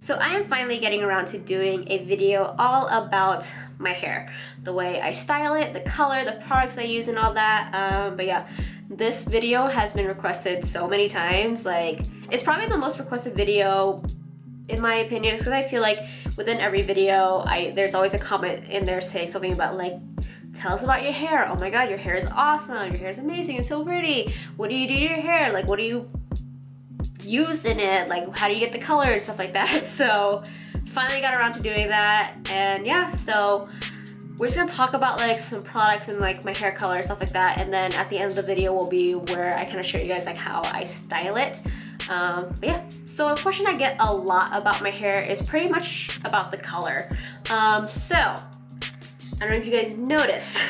So I am finally getting around to doing a video all about my hair. The way I style it, the color, the products I use and all that. But yeah, this video has been requested so many times. Like, it's probably the most requested video in my opinion, because I feel like within every video, there's always a comment in there saying something about like, tell us about your hair. Oh my god, your hair is awesome. Your hair is amazing. It's so pretty. What do you do to your hair? Like, what do you use in it? Like, how do you get the color and stuff like that? So finally got around to doing that, and yeah, so we're just gonna talk about like some products and like my hair color and stuff like that, and then at the end of the video will be where I kind of show you guys like how I style it. But yeah, so a question I get a lot about my hair is pretty much about the color. So I don't know if you guys noticed,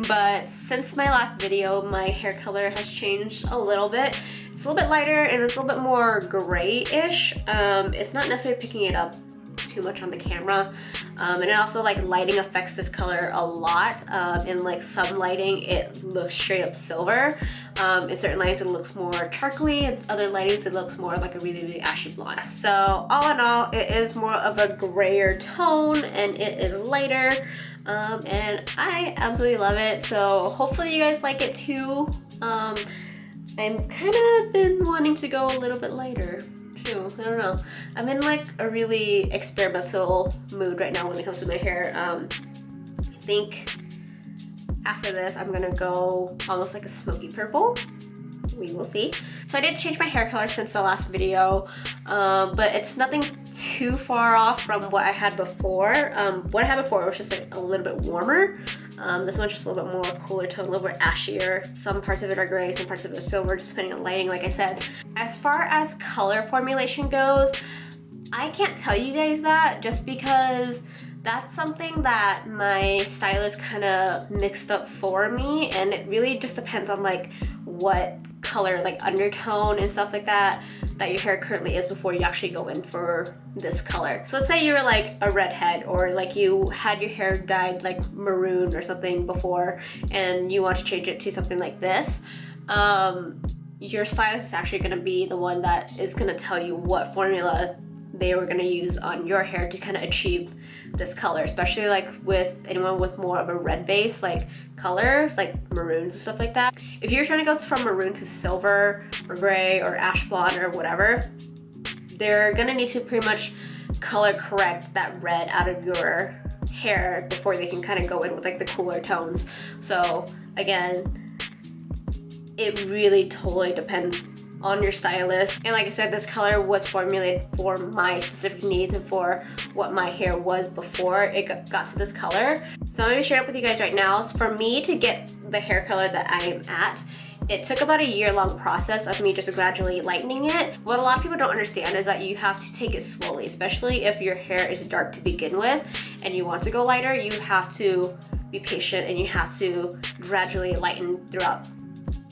but since my last video, my hair color has changed a little bit. It's a little bit lighter and it's a little bit more gray-ish. It's not necessarily picking it up too much on the camera. And it also, like, lighting affects this color a lot. In like some lighting, it looks straight up silver. In certain lights, it looks more charcoaly. In other lightings, it looks more like a really, really ashy blonde. So all in all, it is more of a grayer tone and it is lighter. And I absolutely love it. So hopefully you guys like it too. I'm kind of been wanting to go a little bit lighter too. I don't know. I'm in like a really experimental mood right now when it comes to my hair. I think after this I'm gonna go almost like a smoky purple. We will see. So I did change my hair color since the last video, but it's nothing too far off from what I had before. What I had before was just like a little bit warmer. This one's just a little bit more cooler tone, a little bit ashier. Some parts of it are gray, some parts of it are silver, just depending on lighting, like I said. As far as color formulation goes, I can't tell you guys that just because that's something that my stylist kind of mixed up for me, and it really just depends on like what color, like undertone and stuff like that your hair currently is before you actually go in for this color. So let's say you were like a redhead, or like you had your hair dyed like maroon or something before and you want to change it to something like this. Your stylist is actually going to be the one that is going to tell you what formula they were going to use on your hair to kind of achieve this color, especially like with anyone with more of a red base like colors, like maroons and stuff like that. If you're trying to go from maroon to silver or gray or ash blonde or whatever, they're gonna need to pretty much color correct that red out of your hair before they can kind of go in with like the cooler tones. So again, it really totally depends on your stylist. And like I said, this color was formulated for my specific needs and for what my hair was before it got to this color. So I'm gonna share it with you guys right now. For me to get the hair color that I am at, it took about a year-long process of me just gradually lightening it. What a lot of people don't understand is that you have to take it slowly, especially if your hair is dark to begin with and you want to go lighter. You have to be patient and you have to gradually lighten throughout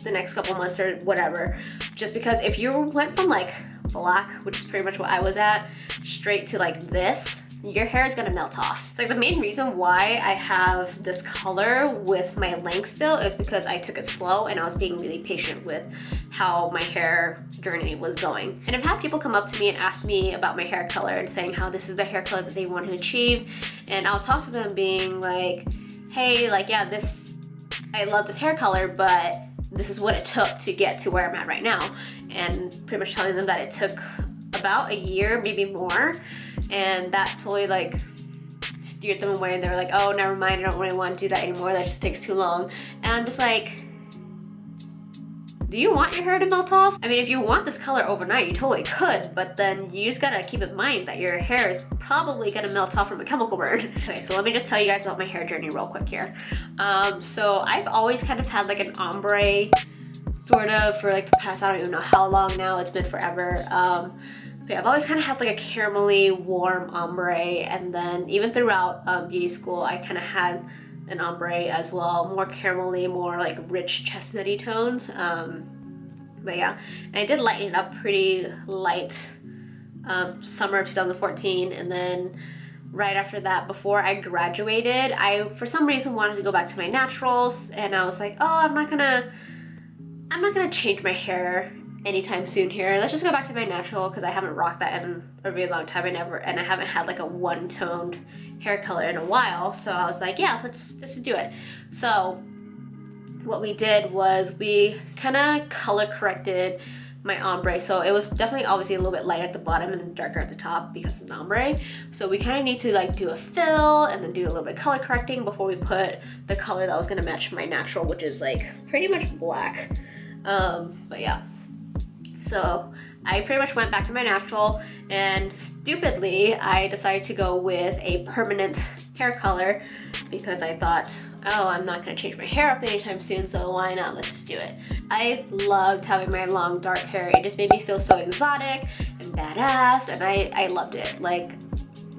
the next couple months or whatever. Just because if you went from like black, which is pretty much what I was at, straight to like this, your hair is gonna melt off. So like the main reason why I have this color with my length still is because I took it slow and I was being really patient with how my hair journey was going. And I've had people come up to me and ask me about my hair color and saying how this is the hair color that they want to achieve. And I'll talk to them being like, hey, like, yeah, I love this hair color, but this is what it took to get to where I'm at right now. And pretty much telling them that it took about a year, maybe more. And that totally like steered them away. And they were like, oh, never mind, I don't really want to do that anymore. That just takes too long. And I'm just like, do you want your hair to melt off? I mean, if you want this color overnight, you totally could, but then you just gotta keep in mind that your hair is probably gonna melt off from a chemical burn. Okay, so let me just tell you guys about my hair journey real quick here. So I've always kind of had like an ombre sort of for like the past, I don't even know how long now, it's been forever. But I've always kind of had like a caramelly warm ombre, and then even throughout beauty school, I kind of had an ombre as well, more caramelly, more like rich chestnutty tones. But yeah, and I did lighten it up pretty light summer of 2014, and then right after that, before I graduated, I for some reason wanted to go back to my naturals, and I was like, oh, I'm not gonna change my hair anytime soon here. Let's just go back to my natural because I haven't rocked that in a really long time. I haven't had like a one-toned hair color in a while. So I was like, yeah, let's do it. So what we did was we kind of color corrected my ombre. So it was definitely obviously a little bit lighter at the bottom and then darker at the top because it's an ombre. So we kind of need to like do a fill and then do a little bit of color correcting before we put the color that was gonna match my natural, which is like pretty much black. But yeah. So I pretty much went back to my natural, and stupidly I decided to go with a permanent hair color because I thought, oh, I'm not gonna change my hair up anytime soon, so why not, let's just do it. I loved having my long dark hair. It just made me feel so exotic and badass, and I loved it. Like,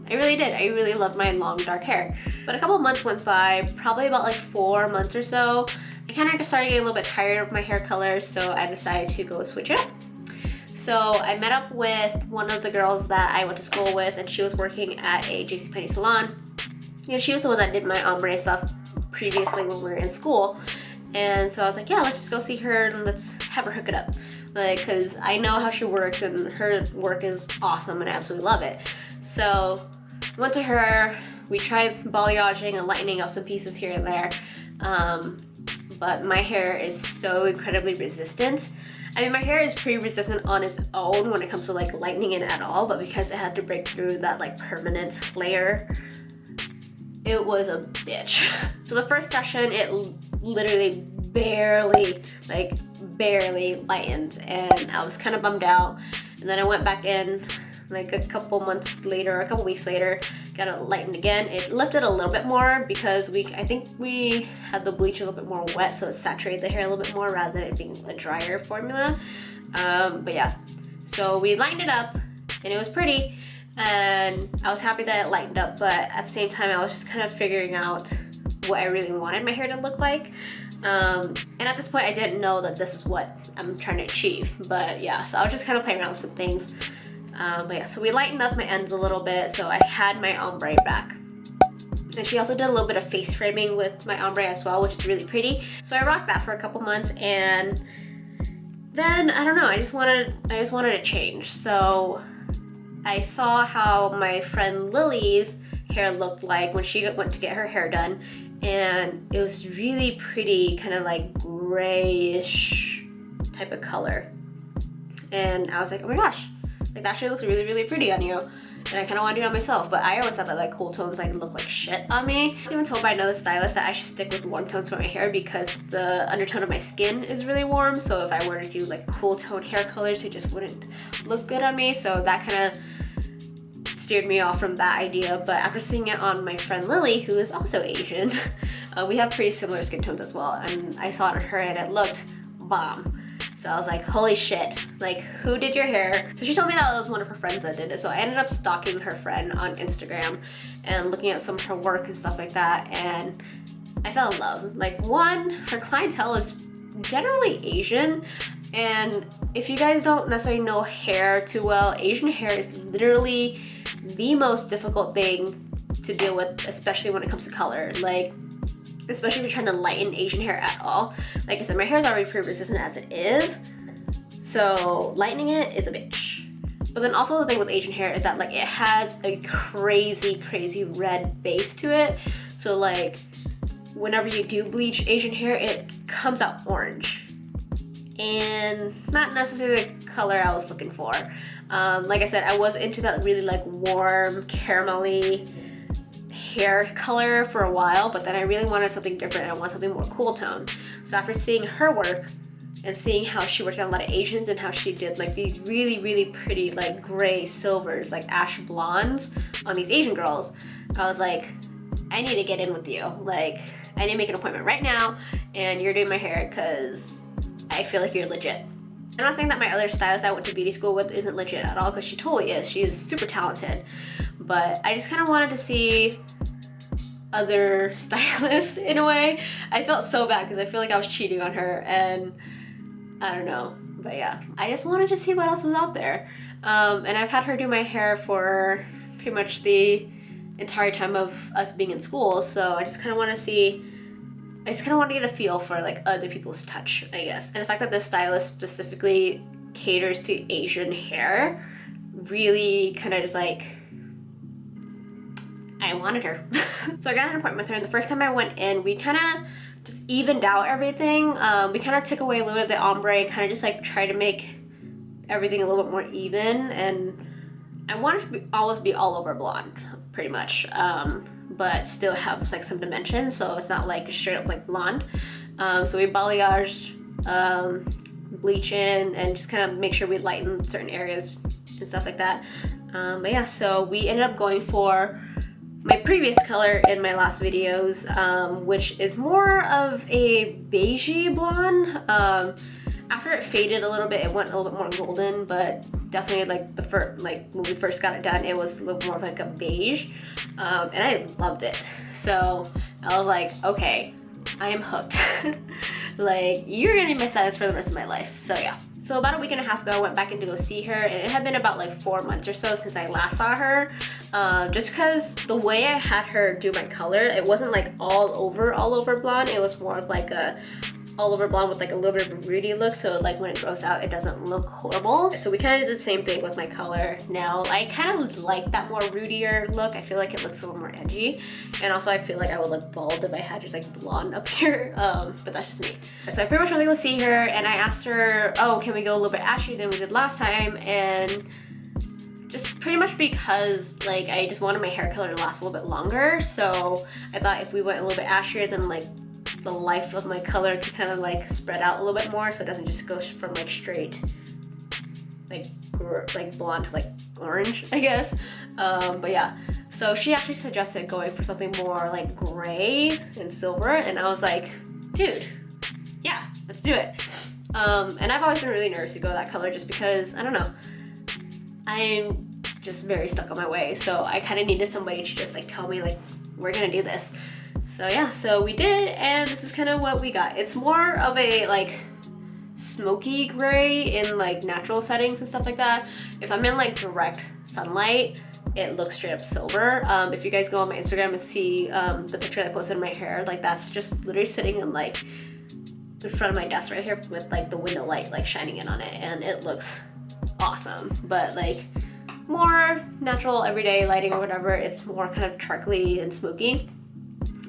I really did. I really loved my long dark hair. But a couple months went by, probably about like 4 months or so. I kind of started getting a little bit tired of my hair color, so I decided to go switch it up. So I met up with one of the girls that I went to school with, and she was working at a JCPenney salon. You know, she was the one that did my ombre stuff previously when we were in school. And so I was like, yeah, let's just go see her and let's have her hook it up. Like, cause I know how she works and her work is awesome and I absolutely love it. So I went to her, we tried balayaging and lightening up some pieces here and there. But my hair is so incredibly resistant. I mean, my hair is pretty resistant on its own when it comes to like lightening it at all, but because it had to break through that like permanent layer, it was a bitch. So the first session, it literally barely lightened, and I was kind of bummed out. And then I went back in like a couple weeks later, got it lightened again. It lifted a little bit more because I think we had the bleach a little bit more wet, so it saturated the hair a little bit more rather than it being a drier formula. But yeah, so we lightened it up and it was pretty, and I was happy that it lightened up, but at the same time I was just kind of figuring out what I really wanted my hair to look like. And at this point I didn't know that this is what I'm trying to achieve, but yeah, so I was just kind of playing around with some things. But yeah, so we lightened up my ends a little bit, so I had my ombre back. And she also did a little bit of face framing with my ombre as well, which is really pretty. So I rocked that for a couple months, and then I don't know, I just wanted a change. So I saw how my friend Lily's hair looked like when she went to get her hair done, and it was really pretty, kind of like grayish type of color. And I was like, oh my gosh, like that shit looks really, really pretty on you. And I kind of want to do it on myself, but I always thought that like cool tones like look like shit on me. I was even told by another stylist that I should stick with warm tones for my hair because the undertone of my skin is really warm. So if I were to do like cool tone hair colors, it just wouldn't look good on me. So that kind of steered me off from that idea. But after seeing it on my friend Lily, who is also Asian, we have pretty similar skin tones as well. And I saw it on her and it looked bomb. So I was like, holy shit, like who did your hair? So she told me that it was one of her friends that did it. So I ended up stalking her friend on Instagram and looking at some of her work and stuff like that. And I fell in love. Like, one, her clientele is generally Asian. And if you guys don't necessarily know hair too well, Asian hair is literally the most difficult thing to deal with, especially when it comes to color. Like, especially if you're trying to lighten Asian hair at all. Like I said, my hair is already pretty resistant as it is, so lightening it is a bitch. But then also the thing with Asian hair is that like it has a crazy red base to it. So like whenever you do bleach Asian hair, it comes out orange. And not necessarily the color I was looking for. Like I said, I was into that really like warm, caramelly hair color for a while, but then I really wanted something different. I wanted something more cool tone. So after seeing her work and seeing how she worked on a lot of Asians and how she did like these really pretty like gray silvers, like ash blondes on these Asian girls, I was like, I need to get in with you. Like, I need to make an appointment right now and you're doing my hair because I feel like you're legit. I'm not saying that my other stylist I went to beauty school with isn't legit at all, because she totally is. She is super talented. But I just kind of wanted to see other stylists in a way. I felt so bad because I feel like I was cheating on her, and I don't know. But yeah, I just wanted to see what else was out there. And I've had her do my hair for pretty much the entire time of us being in school, so I just kind of want to see, I just kind of want to get a feel for like other people's touch, I guess. And the fact that this stylist specifically caters to Asian hair really kind of just like, I wanted her. So I got an appointment with her, and the first time I went in, we kind of just evened out everything. We kind of took away a little bit of the ombre, kind of just like try to make everything a little bit more even, and I wanted to almost be all over blonde, pretty much, but still have like some dimension, so it's not like straight up like blonde. So we balayaged, bleach in, and just kind of make sure we lighten certain areas and stuff like that. But yeah, so we ended up going for my previous color in my last videos, which is more of a beigey blonde. After it faded a little bit, it went a little bit more golden, but definitely like when we first got it done, it was a little more of like a beige, and I loved it. So I was like, okay, I am hooked. Like, you're gonna be my stylist for the rest of my life. So yeah. So about a week and a half ago, I went back in to go see her, and it had been about like 4 months or so since I last saw her. Just because the way I had her do my color, it wasn't like all over blonde. It was more of like a all over blonde with like a little bit of a rooty look, so like when it grows out, it doesn't look horrible. So we kind of did the same thing with my color. Now I kind of like that more rootier look. I feel like it looks a little more edgy, and also I feel like I would look bald if I had just like blonde up here, but that's just me. So I pretty much went to go see her, and I asked her, oh, can we go a little bit ashier than we did last time? And just pretty much because like I just wanted my hair color to last a little bit longer, so I thought if we went a little bit ashier, then like the life of my color could kind of like spread out a little bit more, so it doesn't just go from like straight like blonde to like orange, I guess. But yeah, so she actually suggested going for something more like gray and silver, and I was like, dude, yeah, let's do it. And I've always been really nervous to go that color just because, I don't know, I'm just very stuck on my way, so I kind of needed somebody to just like tell me like, we're gonna do this. So yeah, so we did, and this is kind of what we got. It's more of a like smoky gray in like natural settings and stuff like that. If I'm in like direct sunlight, it looks straight up silver. If you guys go on my Instagram and see the picture that I posted of my hair, like that's just literally sitting in like in front of my desk right here with like the window light like shining in on it, and it looks awesome. But like more natural everyday lighting or whatever, it's more kind of charcoaly and smoky.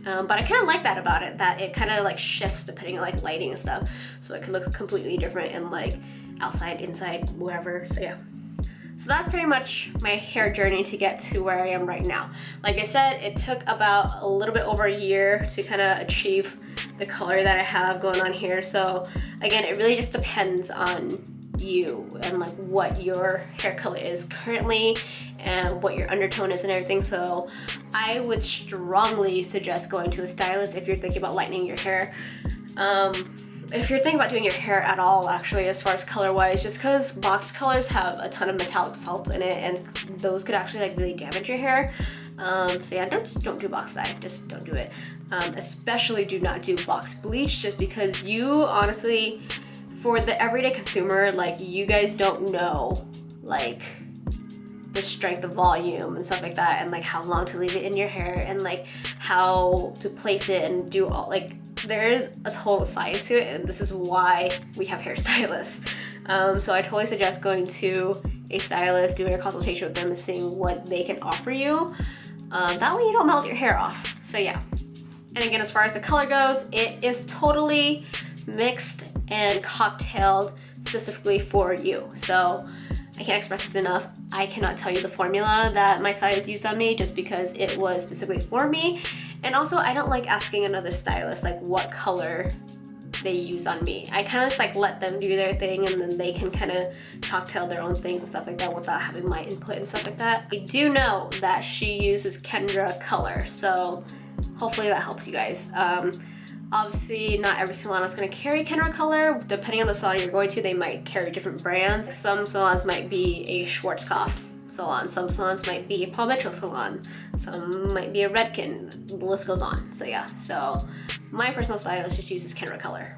But I kind of like that about it, that it kind of like shifts depending on like lighting and stuff, so it can look completely different in like outside, inside, wherever. So yeah, so that's pretty much my hair journey to get to where I am right now. Like I said, it took about a little bit over a year to kind of achieve the color that I have going on here. So again, it really just depends on you and like what your hair color is currently and what your undertone is and everything. So I would strongly suggest going to a stylist if you're thinking about lightening your hair. If you're thinking about doing your hair at all, actually, as far as color wise, just because box colors have a ton of metallic salts in it, and those could actually like really damage your hair. So yeah, don't do box dye, just don't do it. Especially do not do box bleach, just because you honestly, for the everyday consumer, like you guys don't know like the strength of volume and stuff like that, and like how long to leave it in your hair, and like how to place it and do all, like there is a total science to it, and this is why we have hairstylists. So I totally suggest going to a stylist, doing a consultation with them, and seeing what they can offer you. That way you don't melt your hair off. So yeah. And again, as far as the color goes, it is totally mixed and cocktailed specifically for you. So I can't express this enough. I cannot tell you the formula that my stylist used on me, just because it was specifically for me. And also, I don't like asking another stylist like what color they use on me. I kind of just like let them do their thing, and then they can kind of cocktail their own things and stuff like that without having my input and stuff like that. I do know that she uses Kenra color, so hopefully that helps you guys. Obviously, not every salon is going to carry Kenra color. Depending on the salon you're going to, they might carry different brands. Some salons might be a Schwarzkopf salon. Some salons might be a Paul Mitchell salon. Some might be a Redken. The list goes on. So yeah, so my personal stylist just uses Kenra color,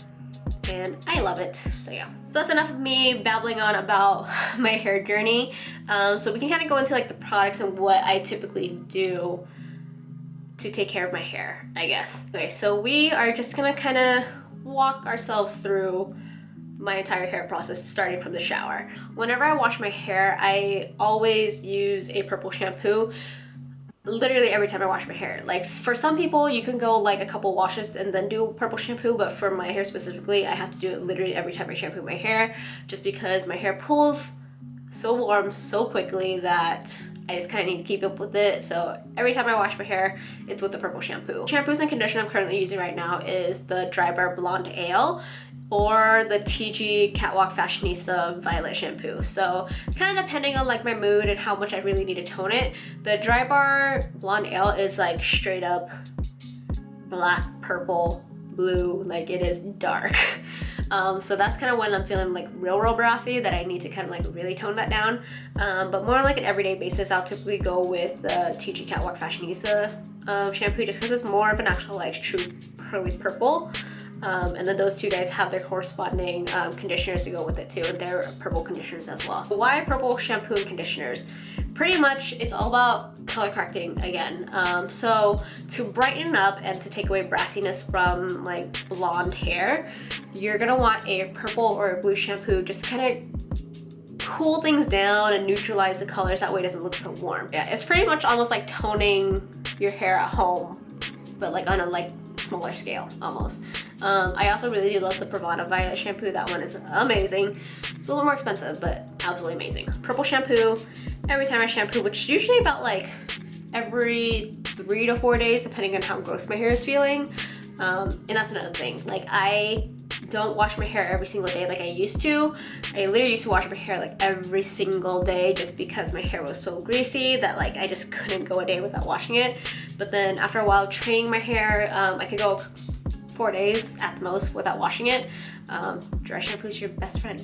and I love it. So yeah, so that's enough of me babbling on about my hair journey. So we can kind of go into like the products and what I typically do to take care of my hair, I guess. Okay, so we are just gonna kind of walk ourselves through my entire hair process starting from the shower. Whenever I wash my hair, I always use a purple shampoo literally every time I wash my hair. Like for some people you can go like a couple washes and then do purple shampoo, but for my hair specifically I have to do it literally every time I shampoo my hair, just because my hair pulls so warm so quickly that I just kind of need to keep up with it. So every time I wash my hair, it's with the purple shampoo. Shampoos and conditioner I'm currently using right now is the Dryspun Blonde Ale or the TIGI Catwalk Fashionista Violet shampoo. So kind of depending on like my mood and how much I really need to tone it. The Dryspun Blonde Ale is like straight up black, purple, blue, like it is dark. So that's kind of when I'm feeling like real brassy, that I need to kind of like really tone that down. But more on like an everyday basis, I'll typically go with the TIGI Catwalk Fashionista shampoo, just because it's more of an actual like true pearly purple. And then those two guys have their corresponding conditioners to go with it too, and they're purple conditioners as well. Why purple shampoo and conditioners? Pretty much it's all about color correcting again. So to brighten up and to take away brassiness from like blonde hair, you're gonna want a purple or a blue shampoo, just kind of cool things down and neutralize the colors, that way it doesn't look so warm. Yeah, it's pretty much almost like toning your hair at home, but like on a like smaller scale almost. I also really do love the Nirvana Violet shampoo. That one is amazing. It's a little more expensive, but absolutely amazing. Purple shampoo every time I shampoo, which is usually about like every 3 to 4 days, depending on how gross my hair is feeling. And that's another thing. Like I don't wash my hair every single day like I used to. I literally used to wash my hair like every single day just because my hair was so greasy that like I just couldn't go a day without washing it. But then after a while training my hair, I could go 4 days at the most without washing it. Dry shampoo is your best friend.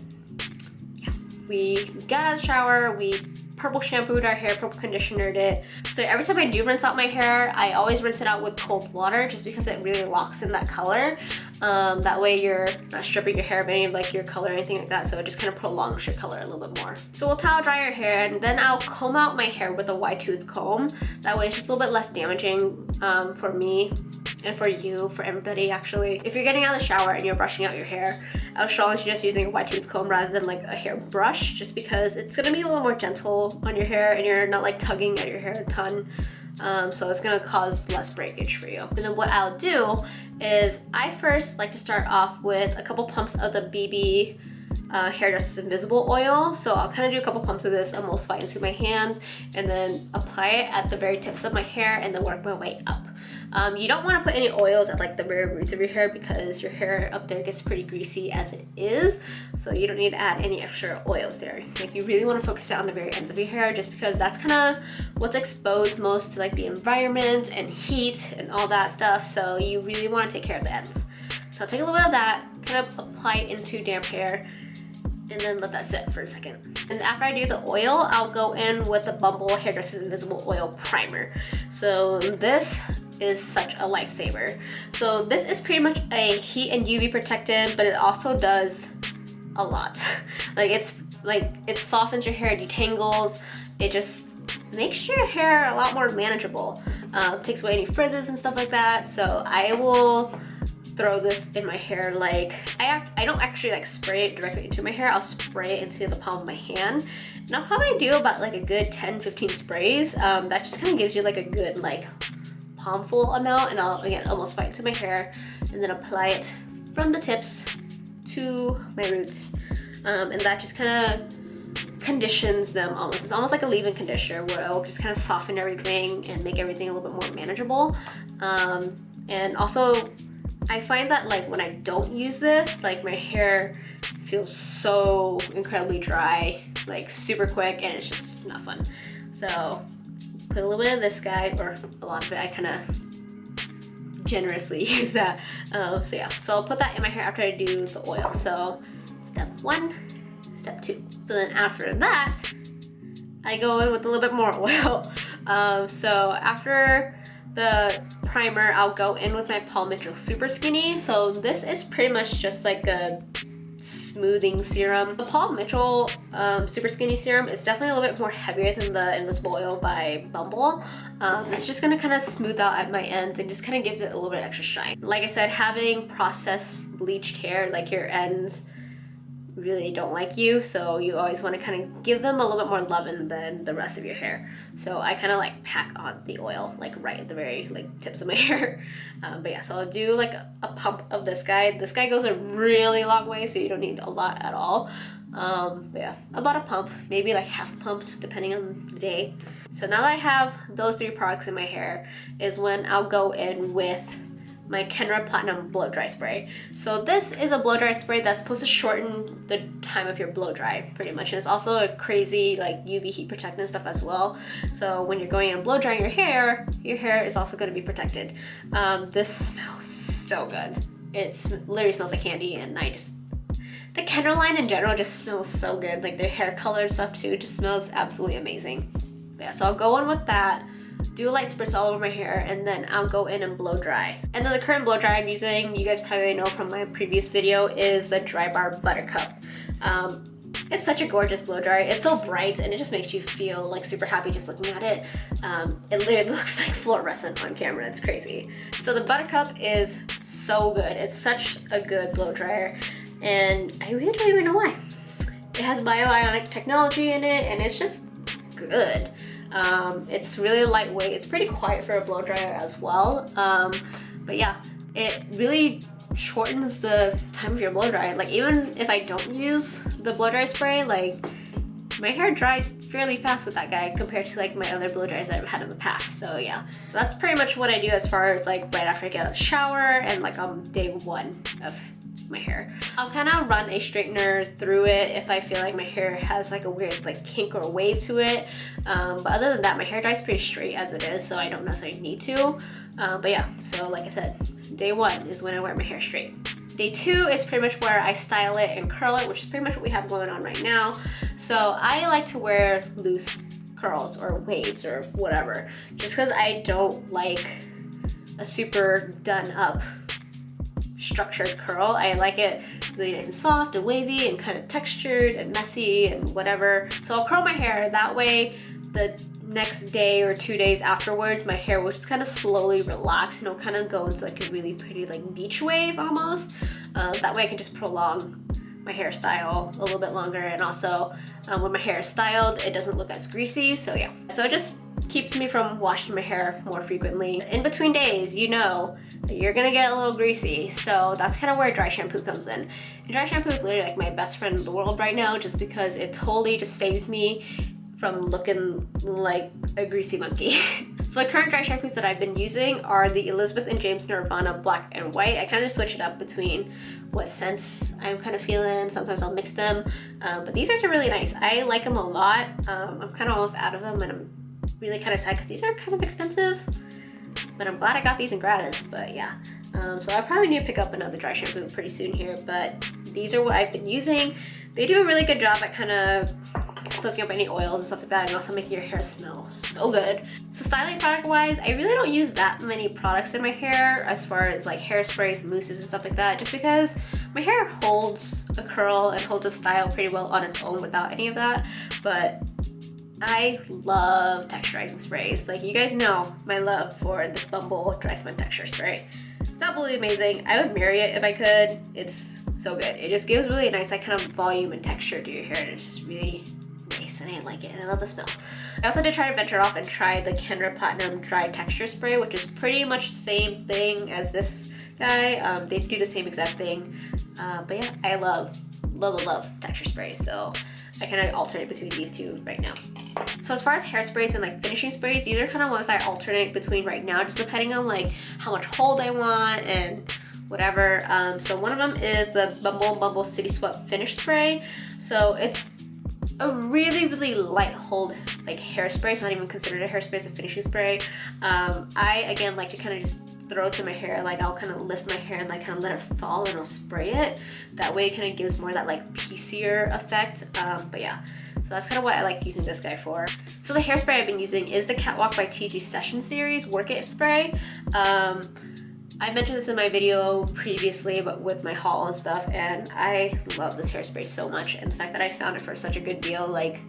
Yeah. We got out of the shower, we purple shampooed our hair, purple conditionered it. So every time I do rinse out my hair, I always rinse it out with cold water, just because it really locks in that color. That way you're not stripping your hair of any of like your color or anything like that, so it just kind of prolongs your color a little bit more. So we'll towel dry your hair, and then I'll comb out my hair with a wide tooth comb. That way it's just a little bit less damaging for me and for you, for everybody actually. If you're getting out of the shower and you're brushing out your hair, I would strongly suggest using a wide tooth comb rather than like a hair brush, just because it's gonna be a little more gentle on your hair and you're not like tugging at your hair a ton. So it's gonna cause less breakage for you. And then what I'll do is I first like to start off with a couple pumps of the BB Hairdresser's Invisable oil. So I'll kind of do a couple pumps of this, emulsify into my hands, and then apply it at the very tips of my hair and then work my way up. You don't want to put any oils at like the very roots of your hair, because your hair up there gets pretty greasy as it is, so you don't need to add any extra oils there. Like you really want to focus it on the very ends of your hair, just because that's kind of what's exposed most to like the environment and heat and all that stuff, so you really want to take care of the ends. So I'll take a little bit of that, kind of apply it into damp hair, and then let that sit for a second. And after I do the oil, I'll go in with the Bumble Hairdresser's Invisible Oil Primer. So this is such a lifesaver. So this is pretty much a heat and UV protectant, but it also does a lot. It softens your hair, detangles, it just makes your hair a lot more manageable. Takes away any frizzes and stuff like that. So I will throw this in my hair. Like I don't actually like spray it directly into my hair. I'll spray it into the palm of my hand, and I'll probably do about like a good 10-15 sprays. That just kind of gives you like a good like palmful amount, and I'll again almost fight into my hair and then apply it from the tips to my roots, and that just kind of conditions them almost. It's almost like a leave-in conditioner where it'll just kind of soften everything and make everything a little bit more manageable. And also I find that like when I don't use this, like my hair feels so incredibly dry, like super quick, and it's just not fun. So put a little bit of this guy, or a lot of it. I kind of generously use that. So yeah, so I'll put that in my hair after I do the oil. So step 1, step 2. So then after that, I go in with a little bit more oil. So after the primer, I'll go in with my Paul Mitchell Super Skinny. So this is pretty much just like a smoothing serum. The Paul Mitchell Super Skinny Serum is definitely a little bit more heavier than the Invisible Oil by Bumble. It's just gonna kind of smooth out at my ends and just kind of gives it a little bit extra shine. Like I said, having processed bleached hair, like your ends really don't like you, so you always want to kind of give them a little bit more loving than the rest of your hair. So I kind of like pack on the oil like right at the very like tips of my hair. But yeah, so I'll do like a pump of this guy. This guy goes a really long way, so you don't need a lot at all. But yeah, about a pump, maybe like half pumped depending on the day. So now that I have those 3 products in my hair is when I'll go in with my Kenra Platinum Blow Dry Spray. So this is a blow dry spray that's supposed to shorten the time of your blow dry pretty much, and it's also a crazy like UV heat protectant stuff as well. So when you're going and blow drying your hair is also going to be protected. This smells so good. It literally smells like candy, and the Kenra line in general just smells so good. Like their hair color and stuff too just smells absolutely amazing. Yeah, so I'll go in with that, do a light spritz all over my hair, and then I'll go in and blow dry. And then the current blow dry I'm using, you guys probably know from my previous video, is the Drybar Buttercup. It's such a gorgeous blow dry. It's so bright and it just makes you feel like super happy just looking at it. It literally looks like fluorescent on camera. It's crazy. So the Buttercup is so good. It's such a good blow dryer, and I really don't even know why. It has bio-ionic technology in it, and it's just good. It's really lightweight. It's pretty quiet for a blow dryer as well. But yeah, it really shortens the time of your blow dry. Like even if I don't use the blow dry spray, like my hair dries fairly fast with that guy compared to like my other blow dryers that I've had in the past. So yeah, that's pretty much what I do as far as like right after I get out of the shower and like on day 1 of my hair. I'll kind of run a straightener through it if I feel like my hair has like a weird like kink or wave to it. But other than that, my hair dries pretty straight as it is, so I don't necessarily need to. But yeah, so like I said, day 1 is when I wear my hair straight. Day 2 is pretty much where I style it and curl it, which is pretty much what we have going on right now. So I like to wear loose curls or waves or whatever, just because I don't like a super done up structured curl. I like it really nice and soft and wavy and kind of textured and messy and whatever. So I'll curl my hair that way. The next day or 2 days afterwards, my hair will just kind of slowly relax and it'll kind of go into like a really pretty like beach wave almost. That way I can just prolong my hairstyle a little bit longer, and also when my hair is styled, it doesn't look as greasy. So yeah, so it just keeps me from washing my hair more frequently. In between days, you know that you're gonna get a little greasy, so that's kind of where dry shampoo comes in. And dry shampoo is literally like my best friend in the world right now, just because it totally just saves me from looking like a greasy monkey. So the current dry shampoos that I've been using are the Elizabeth and James Nirvana Black and White. I kind of switch it up between what scents I'm kind of feeling. Sometimes I'll mix them, but these are really nice. I like them a lot. I'm kind of almost out of them, and I'm really kind of sad because these are kind of expensive, but I'm glad I got these in gratis. But yeah, so I probably need to pick up another dry shampoo pretty soon here, but these are what I've been using. They do a really good job at kind of soaking up any oils and stuff like that, and also making your hair smell so good. So styling product wise, I really don't use that many products in my hair as far as like hairsprays, mousses and stuff like that, just because my hair holds a curl and holds a style pretty well on its own without any of that. But I love texturizing sprays. Like you guys know my love for this Bumble Dryspun texture spray. It's absolutely amazing. I would marry it if I could. It's so good. It just gives really nice like kind of volume and texture to your hair, and it's just really nice, and I like it, and I love the smell. I also did try to venture off and try the Kenra Platinum Dry Texture Spray, which is pretty much the same thing as this guy. They do the same exact thing. But yeah, I love texture sprays, so I kind of alternate between these two right now. So as far as hairsprays and like finishing sprays, these are kind of ones I alternate between right now, just depending on like how much hold I want and whatever. So one of them is the Bumble City Swept Finish Spray. So it's a really light hold like hairspray. It's not even considered a hairspray, it's a finishing spray. I again like to kind of just throw it in my hair. Like I'll kind of lift my hair and like kind of let it fall, and I'll spray it. That way it kind of gives more that like piecier effect. But yeah, so that's kind of what I like using this guy for. So the hairspray I've been using is the Catwalk by TIGI Session Series Work It Spray. I mentioned this in my video previously, but with my haul and stuff, and I love this hairspray so much, and the fact that I found it for such a good deal, like,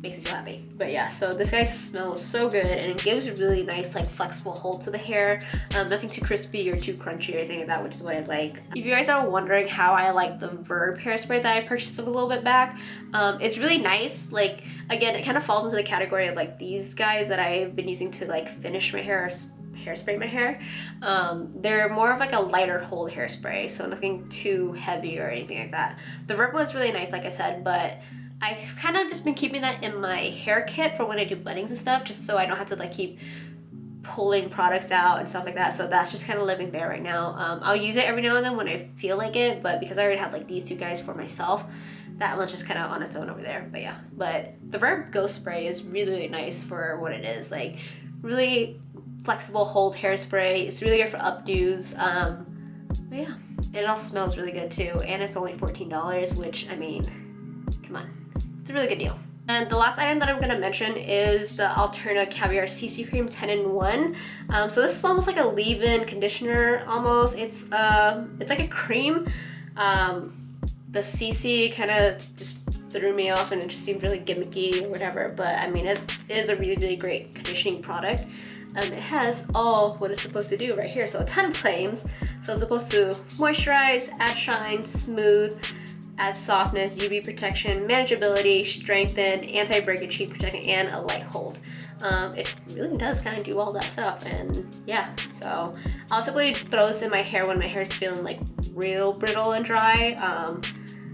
makes me so happy. But yeah, so this guy smells so good, and it gives a really nice like flexible hold to the hair. Nothing too crispy or too crunchy or anything like that, which is what I like. If you guys are wondering how I like the Verb hairspray that I purchased a little bit back, it's really nice. Like, again, it kind of falls into the category of like these guys that I've been using to like finish my hair, hairspray my hair. They're more of like a lighter hold hairspray, so nothing too heavy or anything like that. The Verb was really nice, like I said, but I've kind of just been keeping that in my hair kit for when I do buttings and stuff, just so I don't have to like keep pulling products out and stuff like that. So that's just kind of living there right now. I'll use it every now and then when I feel like it, but because I already have like these two guys for myself, that one's just kind of on its own over there. But yeah, but the Verb Ghost Spray is really, really nice for what it is. Like, really flexible hold hairspray. It's really good for updos. But yeah, it also smells really good too, and it's only $14, which, I mean, come on, it's a really good deal. And the last item that I'm gonna mention is the Alterna Caviar CC Cream 10-in-1. So this is almost like a leave-in conditioner almost. It's like a cream. The CC kind of just threw me off, and it just seemed really gimmicky or whatever, but I mean, it is a really, really great conditioning product. It has all what it's supposed to do right here. So a ton of claims. So it's supposed to moisturize, add shine, smooth, add softness, UV protection, manageability, strengthen, anti-breakage, heat protection, and a light hold. It really does kind of do all that stuff, and yeah, so I'll typically throw this in my hair when my hair is feeling like real brittle and dry.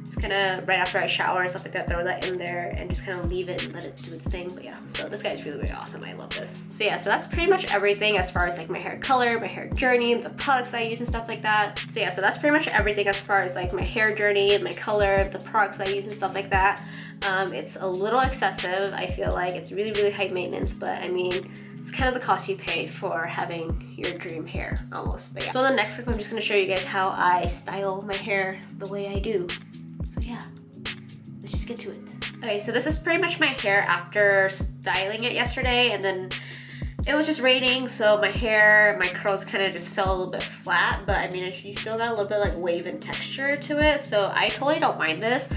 Just kind of right after I shower and stuff like that, throw that in there and just kind of leave it and let it do its thing. But yeah, so this guy's really, really awesome. I love this. So yeah, so that's pretty much everything as far as like my hair color, my hair journey, the products I use and stuff like that. So yeah, so that's pretty much everything as far as like my hair journey, my color, the products I use and stuff like that. It's a little excessive. I feel like it's really, really high maintenance, but I mean, it's kind of the cost you pay for having your dream hair almost. But yeah. So the next clip, I'm just gonna show you guys how I style my hair the way I do. So yeah, let's just get to it. Okay, so this is pretty much my hair after styling it yesterday, and then it was just raining, so my hair, my curls kind of just fell a little bit flat, but I mean, you still got a little bit like wave and texture to it, so I totally don't mind this.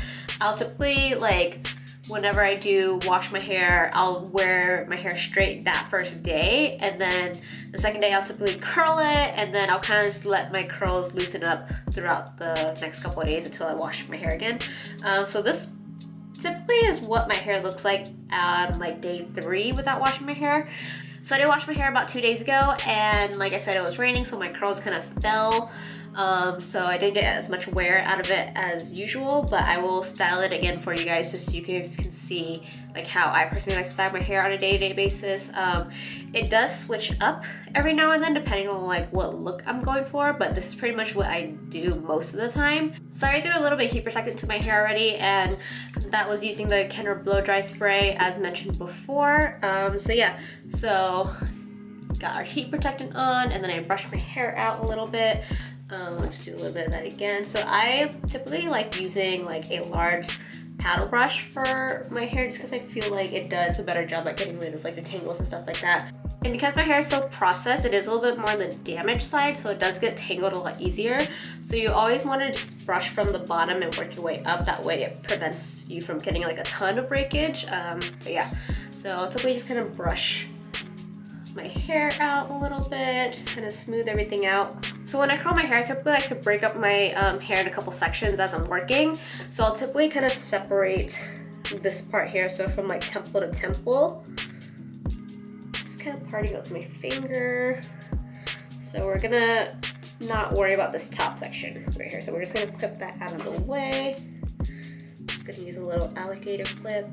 I'll typically, like, whenever I do wash my hair, I'll wear my hair straight that first day, and then the second day I'll typically curl it, and then I'll kind of just let my curls loosen up throughout the next couple of days until I wash my hair again. So this typically is what my hair looks like on like day 3 without washing my hair. So I did wash my hair about 2 days ago, and like I said, it was raining, so my curls kind of fell. So I didn't get as much wear out of it as usual, but I will style it again for you guys just so you guys can see like how I personally like to style my hair on a day-to-day basis. It does switch up every now and then depending on like what look I'm going for, but this is pretty much what I do most of the time. So I threw a little bit of heat protectant to my hair already, and that was using the Kenra blow dry spray as mentioned before. So yeah, so got our heat protectant on, and then I brushed my hair out a little bit. I'll just do a little bit of that again. So I typically like using like a large paddle brush for my hair just because I feel like it does a better job at getting rid of like the tangles and stuff like that. And because my hair is so processed, it is a little bit more on the damaged side, so it does get tangled a lot easier. So you always want to just brush from the bottom and work your way up. That way it prevents you from getting like a ton of breakage. But yeah, so I'll typically just kind of brush my hair out a little bit, just kind of smooth everything out. So when I curl my hair, I typically like to break up my hair in a couple sections as I'm working. So I'll typically kind of separate this part here, so from like temple to temple. Just kind of parting out with my finger. So we're gonna not worry about this top section right here. So we're just gonna clip that out of the way. Just gonna use a little alligator clip.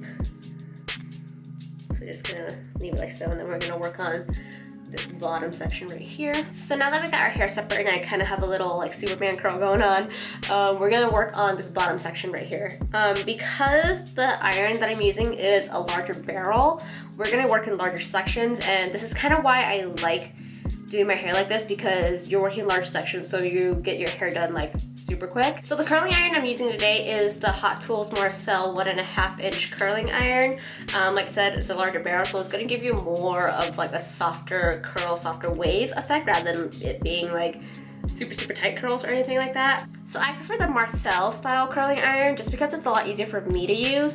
So just gonna leave it like so, and then we're gonna work on this bottom section right here. So now that we got our hair separate and I kind of have a little like Superman curl going on, we're gonna work on this bottom section right here. Because the iron that I'm using is a larger barrel, we're gonna work in larger sections, and this is kind of why I like doing my hair like this, because you're working in large sections, so you get your hair done like super quick. So the curling iron I'm using today is the Hot Tools Marcel 1.5 inch curling iron. Like I said, it's a larger barrel, so it's gonna give you more of like a softer curl, softer wave effect rather than it being like super tight curls or anything like that. So I prefer the Marcel style curling iron just because it's a lot easier for me to use.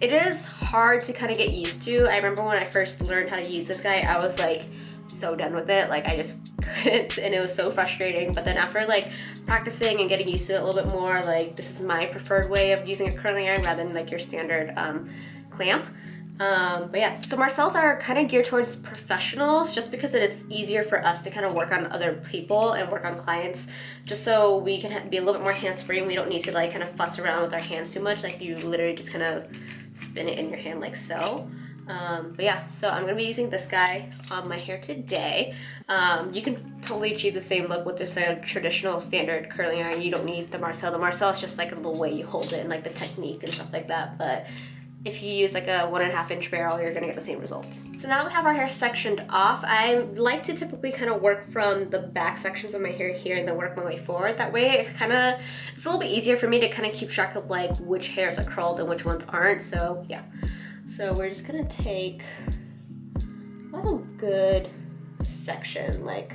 It is hard to kind of get used to. I remember when I first learned how to use this guy, I was like so done with it. Like I just couldn't, and it was so frustrating. But then after like practicing and getting used to it a little bit more, like this is my preferred way of using a curling iron rather than like your standard clamp. But yeah, so Marcels are kind of geared towards professionals just because it's easier for us to kind of work on other people and work on clients, just so we can be a little bit more hands-free and we don't need to like kind of fuss around with our hands too much. Like you literally just kind of spin it in your hand like so. But yeah, so I'm gonna be using this guy on my hair today. You can totally achieve the same look with this traditional standard curling iron. You don't need the Marcel. The Marcel is just like a little way you hold it and like the technique and stuff like that. But if you use like a 1.5 inch barrel, you're gonna get the same results. So now we have our hair sectioned off. I like to typically kind of work from the back sections of my hair here and then work my way forward. That way it's a little bit easier for me to kind of keep track of like which hairs are curled and which ones aren't. So yeah. So we're just gonna take about a good section, like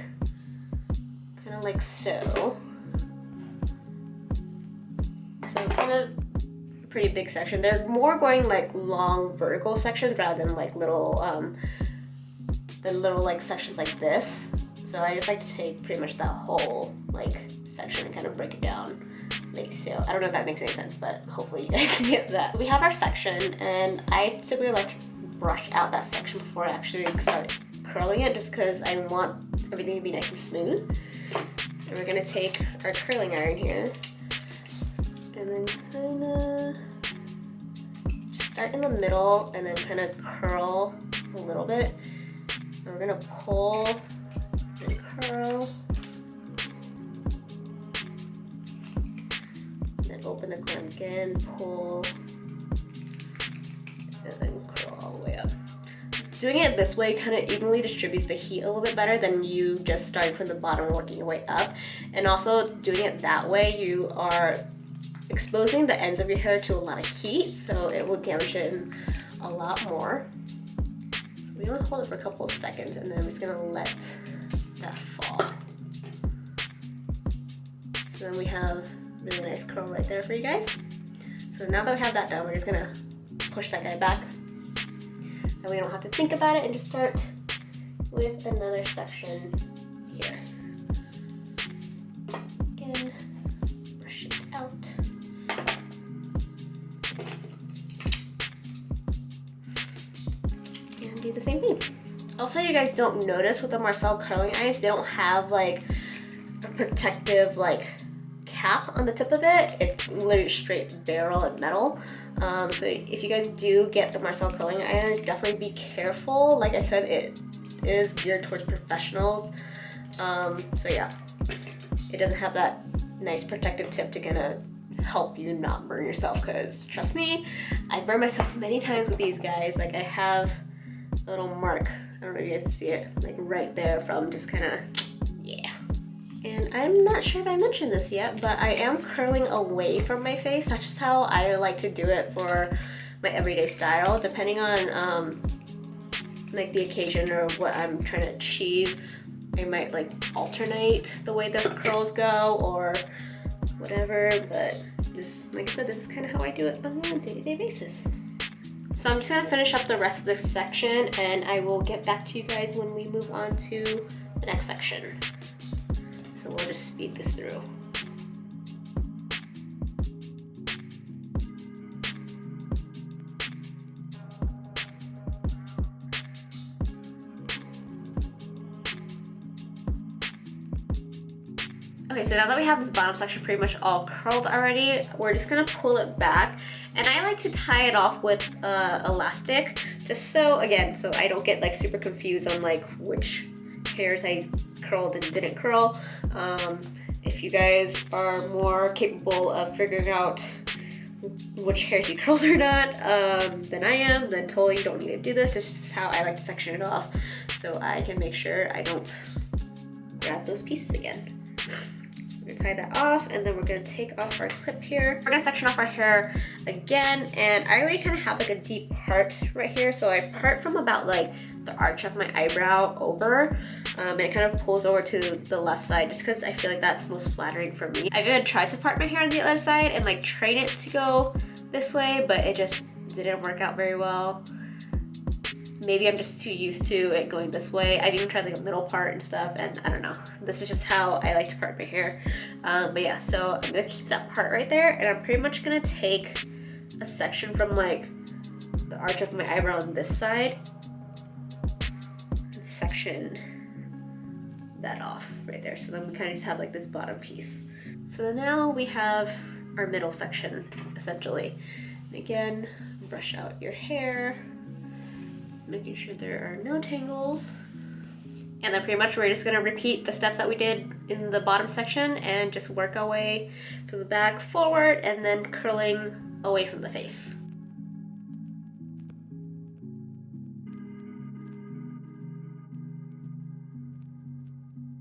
kind of like so. So kind of pretty big section. There's more going like long vertical sections rather than like little like sections like this. So I just like to take pretty much that whole like section and kind of break it down like so. I don't know if that makes any sense, but hopefully you guys get that. We have our section, and I typically like to brush out that section before I actually start curling it, just because I want everything to be nice and smooth. And we're gonna take our curling iron here and then kind of start in the middle and then kind of curl a little bit. And we're gonna pull and curl. Then open the clamp again, pull, and then curl all the way up. Doing it this way kind of evenly distributes the heat a little bit better than you just starting from the bottom and working your way up. And also doing it that way, you are exposing the ends of your hair to a lot of heat, so it will damage it a lot more. We're gonna hold it for a couple of seconds and then we're just gonna let that fall. So then we have really nice curl right there for you guys. So now that we have that done, we're just gonna push that guy back. And we don't have to think about it and just start with another section here. Again, brush it out. And do the same thing. Also, you guys don't notice with the Marcel curling irons, they don't have like a protective like cap on the tip of it. It's literally straight barrel and metal. So if you guys do get the Marcel curling irons, definitely be careful. Like I said, it is geared towards professionals. So yeah, it doesn't have that nice protective tip to kind of help you not burn yourself, because trust me, I burned myself many times with these guys. Like I have a little mark, I don't know if you guys can see it, like right there from just kind of, yeah. And I'm not sure if I mentioned this yet, but I am curling away from my face. That's just how I like to do it for my everyday style, depending on like the occasion or what I'm trying to achieve. I might like alternate the way the curls go or whatever, but this, like I said, this is kind of how I do it on a day-to-day basis. So I'm just gonna finish up the rest of this section and I will get back to you guys when we move on to the next section. So we'll just speed this through. Okay, so now that we have this bottom section pretty much all curled already, we're just gonna pull it back. And I like to tie it off with elastic, just so, again, so I don't get like super confused on like which hairs I curled and didn't curl. If you guys are more capable of figuring out which hairs you curled or not than I am, then totally you don't need to do this. It's just how I like to section it off so I can make sure I don't grab those pieces again. We're gonna tie that off, and then we're gonna take off our clip here. We're gonna section off our hair again, and I already kind of have like a deep part right here, so I part from about like the arch of my eyebrow over, and it kind of pulls over to the left side just because I feel like that's most flattering for me. I've even tried to part my hair on the other side and like train it to go this way, but it just didn't work out very well. Maybe I'm just too used to it going this way. I've even tried like a middle part and stuff, and I don't know. This is just how I like to part my hair. But yeah, so I'm gonna keep that part right there, and I'm pretty much gonna take a section from like the arch of my eyebrow on this side and section that off right there. So then we kind of just have like this bottom piece. So now we have our middle section essentially. And again, brush out your hair, making sure there are no tangles. And then pretty much we're just gonna repeat the steps that we did in the bottom section and just work our way from the back forward and then curling away from the face.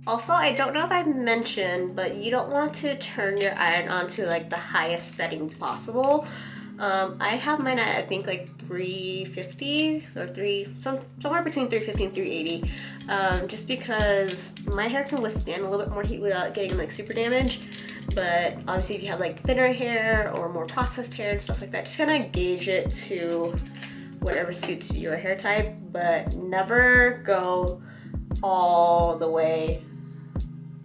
Also, I don't know if I mentioned, but you don't want to turn your iron on to like the highest setting possible. I have mine at I think like 350 or somewhere between 350 and 380, just because my hair can withstand a little bit more heat without getting like super damaged. But obviously if you have like thinner hair or more processed hair and stuff like that, just kind of gauge it to whatever suits your hair type, but never go all the way,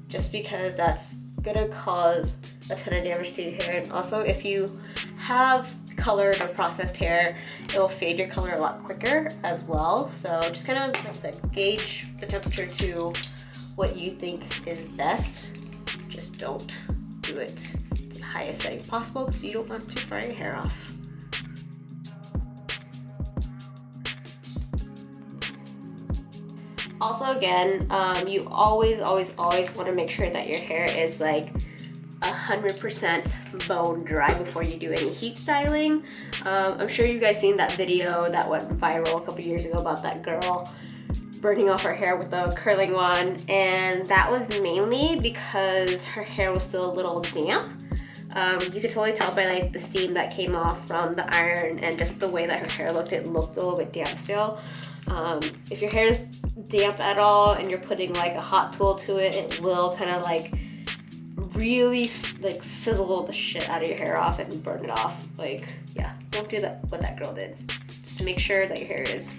just because that's gonna cause a ton of damage to your hair. And also if you have colored or processed hair, it will fade your color a lot quicker as well. So just kind of, like I said, gauge the temperature to what you think is best. Just don't do it to the highest setting possible because you don't want to fry your hair off. Also again, you always want to make sure that your hair is like 100% bone dry before you do any heat styling. I'm sure you guys seen that video that went viral a couple years ago about that girl burning off her hair with a curling wand, and that was mainly because her hair was still a little damp. You could totally tell by like the steam that came off from the iron and just the way that her hair looked, it looked a little bit damp still. If your hair is damp at all and you're putting like a hot tool to it, it will kind of like really like sizzle the shit out of your hair off and burn it off. Like, yeah, don't do that what that girl did. Just to make sure that your hair is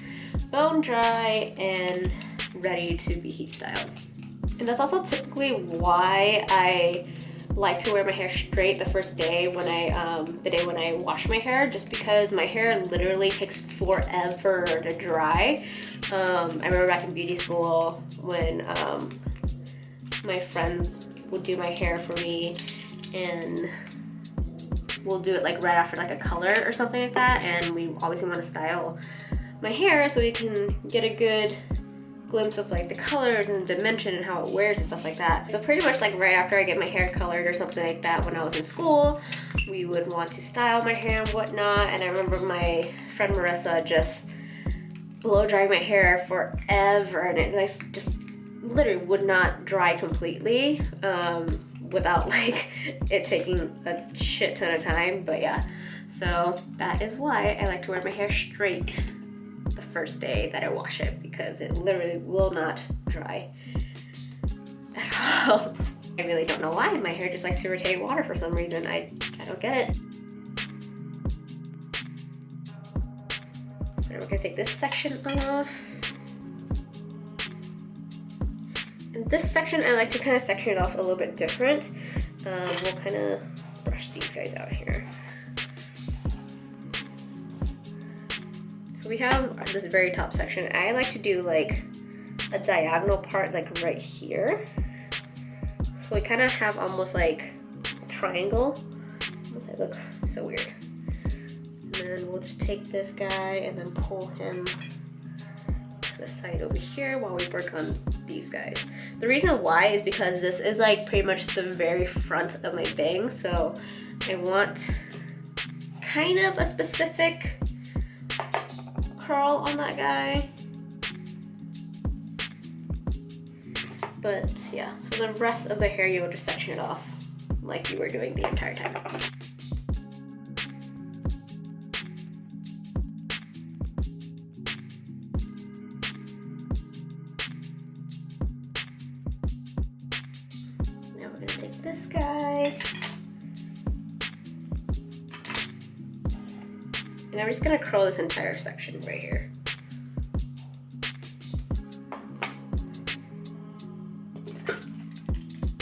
bone dry and ready to be heat styled. And that's also typically why I like to wear my hair straight the first day when the day when I wash my hair, just because my hair literally takes forever to dry. I remember back in beauty school when my friends would do my hair for me, and we'll do it like right after like a color or something like that, and we obviously want to style my hair so we can get a good glimpse of like the colors and the dimension and how it wears and stuff like that. So pretty much like right after I get my hair colored or something like that when I was in school, we would want to style my hair and whatnot. And I remember my friend Marcel just blow drying my hair forever, and it like just literally would not dry completely without like it taking a shit ton of time. But yeah, so that is why I like to wear my hair straight the first day that I wash it, because it literally will not dry at all. I really don't know why. My hair just likes to retain water for some reason. I don't get it. So we're gonna take this section off. And this section, I like to kind of section it off a little bit different. We'll kind of brush these guys out here. So we have this very top section. I like to do like a diagonal part like right here. So we kind of have almost like a triangle. That looks so weird. And then we'll just take this guy and then pull him to the side over here while we work on these guys. The reason why is because this is like pretty much the very front of my bang. So I want kind of a specific curl on that guy, But yeah, so the rest of the hair you will just section it off like you were doing the entire time. Now we're gonna take this guy. And I'm just gonna curl this entire section right here.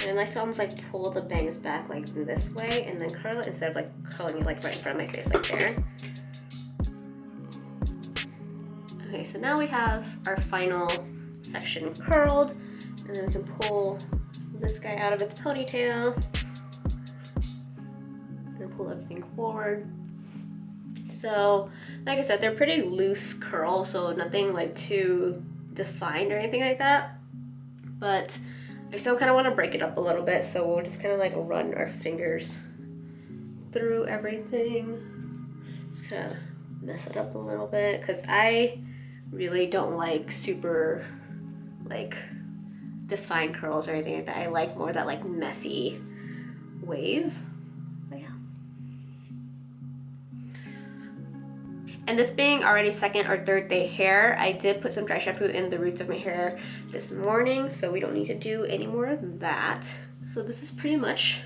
And I like to almost like pull the bangs back like this way and then curl it instead of like curling it like right in front of my face like there. Okay, so now we have our final section curled, and then we can pull this guy out of its ponytail and pull everything forward. So like I said, they're pretty loose curls, so nothing like too defined or anything like that, but I still kind of want to break it up a little bit, so we'll just kind of like run our fingers through everything. Just kind of mess it up a little bit, because I really don't like super like defined curls or anything like that. I like more that like messy wave. But yeah. And this being already second or third day hair, I did put some dry shampoo in the roots of my hair this morning, so we don't need to do any more of that. So this is pretty much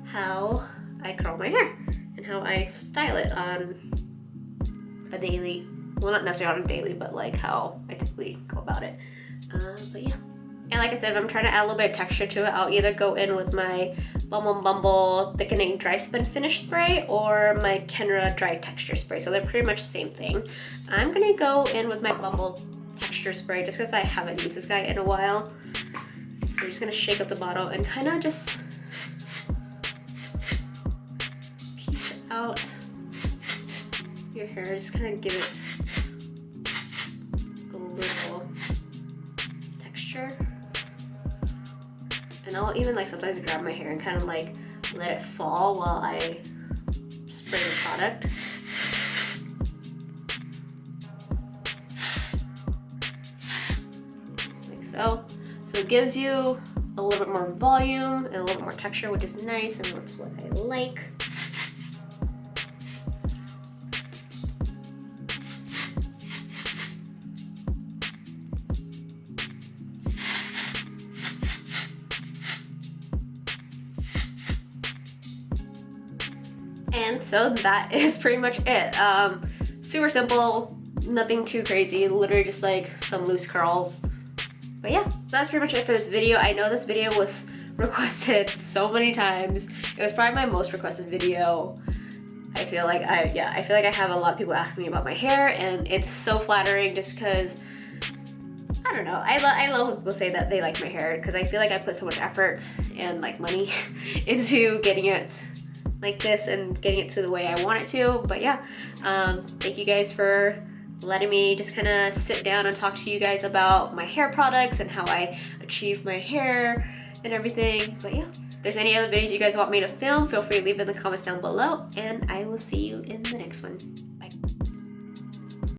how I curl my hair and how I style it on a daily, well, not necessarily on a daily, but like how I typically go about it. But yeah. And like I said, if I'm trying to add a little bit of texture to it, I'll either go in with my Bumble Thickening Dryspun Finish Spray or my Kenra Dry Texture Spray. So they're pretty much the same thing. I'm gonna go in with my Bumble Texture Spray just because I haven't used this guy in a while. So I'm just gonna shake up the bottle and kind of just piece it out your hair. Just kind of give it a little texture. And I'll even like sometimes grab my hair and kind of like let it fall while I spray the product. Like so. So it gives you a little bit more volume and a little bit more texture, which is nice, and that's what I like. And so that is pretty much it. Super simple, nothing too crazy, literally just like some loose curls. But yeah, that's pretty much it for this video. I know this video was requested so many times. It was probably my most requested video. I feel like I have a lot of people asking me about my hair, and it's so flattering just because, I don't know, I love when people say that they like my hair, because I feel like I put so much effort and like money into getting it like this and getting it to the way I want it to. But yeah, thank you guys for letting me just kind of sit down and talk to you guys about my hair products and how I achieve my hair and everything. But yeah, if there's any other videos you guys want me to film, feel free to leave it in the comments down below, and I will see you in the next one. Bye.